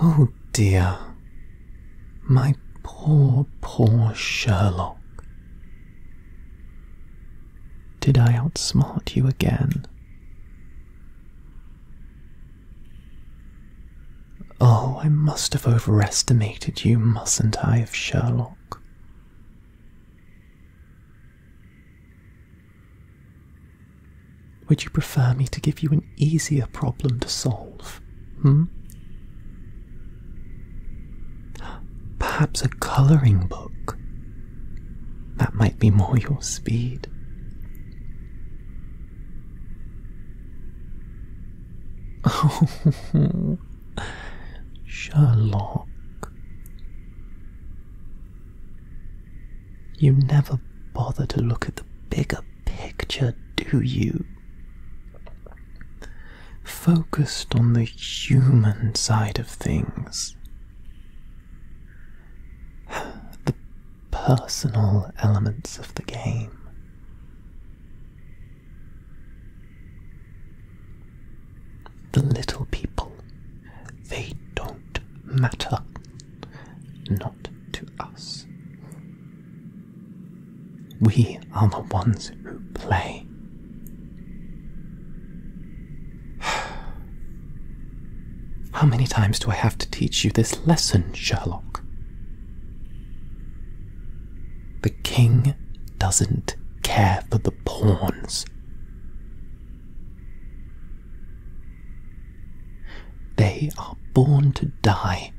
Oh dear. My poor, poor Sherlock. Did I outsmart you again? Oh, I must have overestimated you, mustn't I, of Sherlock? Would you prefer me to give you an easier problem to solve? Perhaps a colouring book? That might be more your speed. Oh, Sherlock. You never bother to look at the bigger picture, do you? Focused on the human side of things. The personal elements of the game. The little people, they don't matter. Not to us. We are the ones who play. How many times do I have to teach you this lesson, Sherlock? The king doesn't care for the pawns. They are born to die.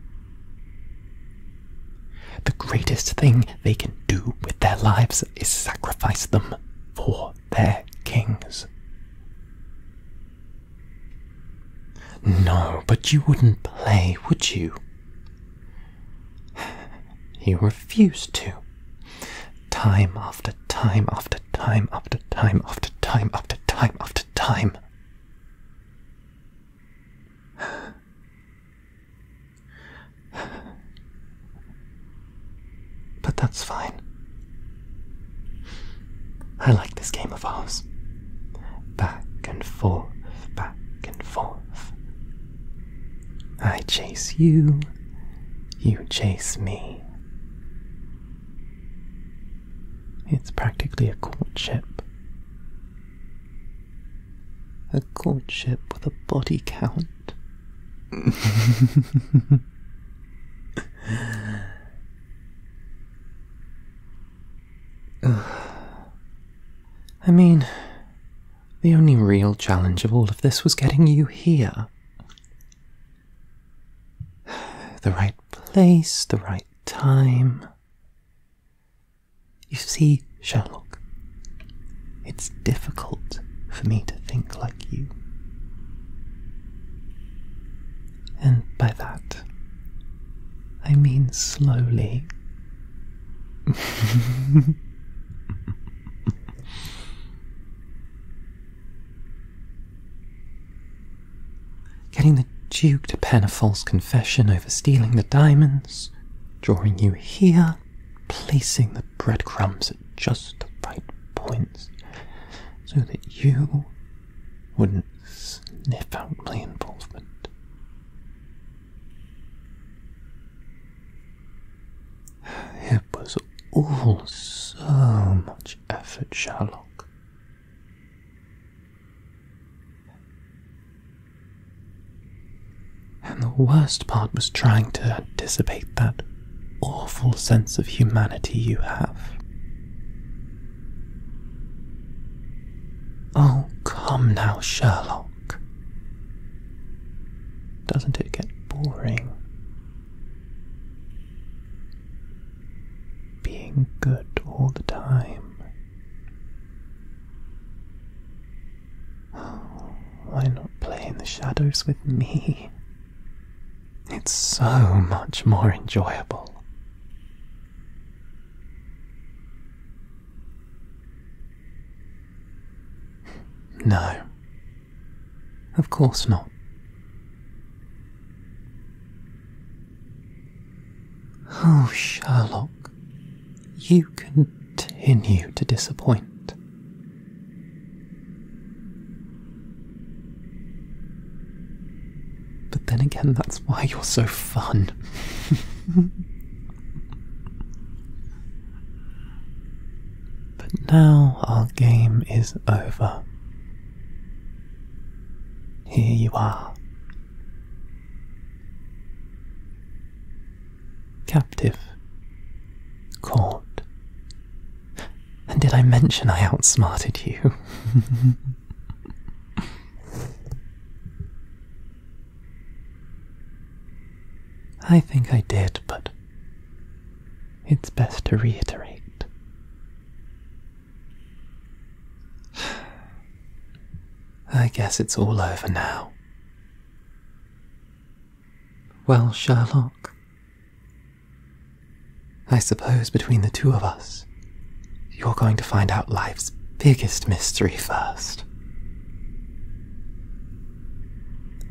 The greatest thing they can do with their lives is sacrifice them for their kings. No, but you wouldn't play, would you? You refused to. Time after time after time after time after time after time after time. But that's fine. I like this game of ours. Back and forth, back and forth. I chase you, you chase me. It's practically a courtship. A courtship with a body count. I mean, the only real challenge of all of this was getting you here. The right place, the right time. You see, Sherlock, it's difficult for me to think like you. And by that, I mean slowly. Getting the Duke to pen a false confession over stealing the diamonds, drawing you here, placing the breadcrumbs at just the right points, so that you wouldn't sniff out my involvement. It was all so much effort, Sherlock. And the worst part was trying to anticipate that awful sense of humanity you have. Oh, come now, Sherlock. Doesn't it get boring? Being good all the time. Oh, why not play in the shadows with me? It's so much more enjoyable. No, of course not. Oh, Sherlock, you continue to disappoint. But then again, again, that's why you're so fun. But now our game is over. Here you are. Captive. Caught. And did I mention I outsmarted you? I think I did, but it's best to reiterate. I guess it's all over now. Well, Sherlock, I suppose between the two of us, you're going to find out life's biggest mystery first.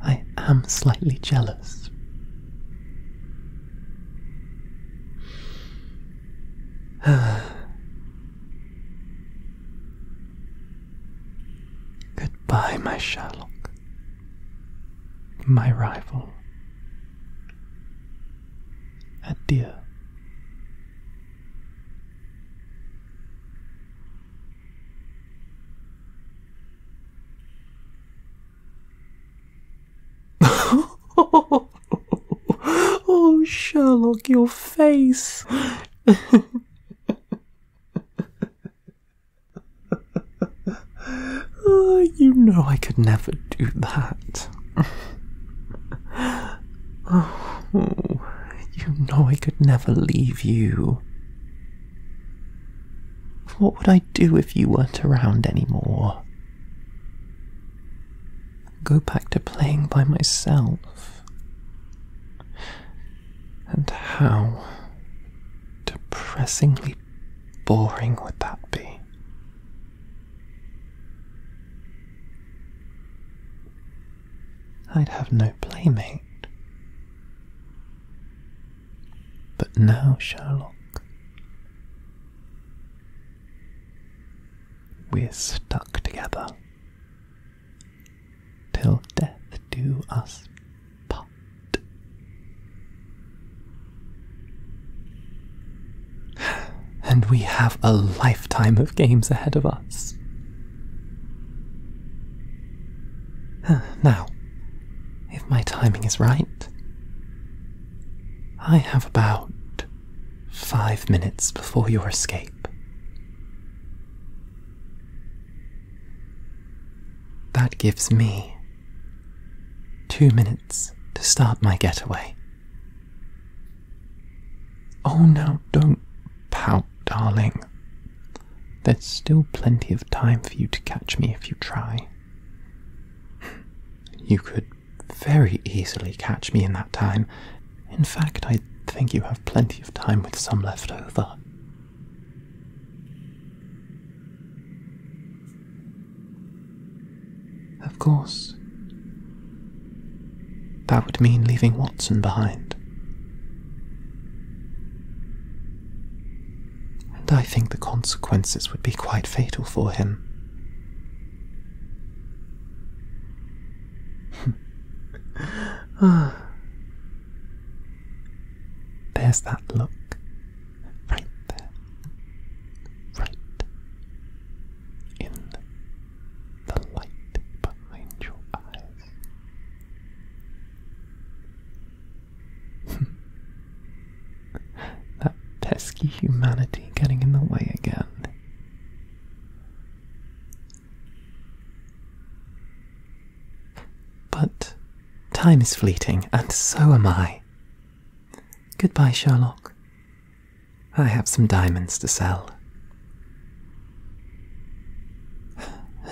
I am slightly jealous. Goodbye, my Sherlock, my rival. Adieu. Oh, Sherlock, your face. Oh, you know I could never do that. Oh, you know I could never leave you. What would I do if you weren't around anymore? Go back to playing by myself. And how depressingly boring would that be? I'd have no playmate. But now, Sherlock, we're stuck together. Till death do us part. And we have a lifetime of games ahead of us. Now, if my timing is right, I have about 5 minutes before your escape. That gives me 2 minutes to start my getaway. Oh, now don't pout, darling. There's still plenty of time for you to catch me if you try. You could very easily catch me in that time. In fact, I think you have plenty of time with some left over. Of course, that would mean leaving Watson behind. And I think the consequences would be quite fatal for him. There's that look. Right there. Right in the light behind your eyes. That pesky humanity getting in the way again. But time is fleeting, and so am I. Goodbye, Sherlock. I have some diamonds to sell.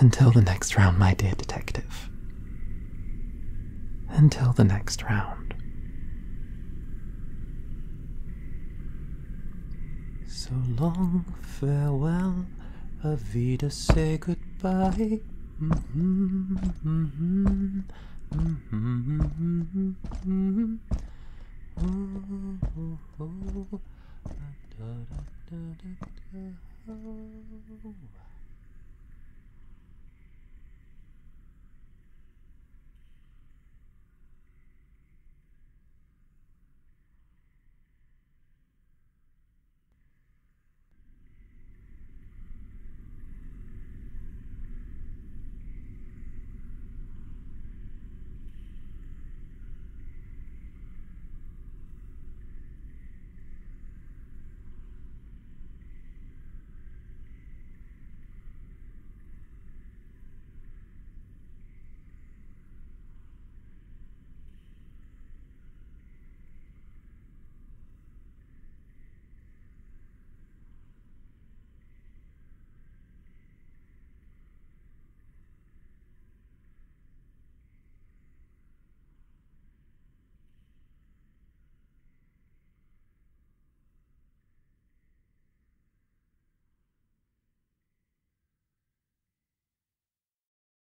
Until the next round, my dear detective. Until the next round. So long, farewell, Avida, say goodbye. Oh,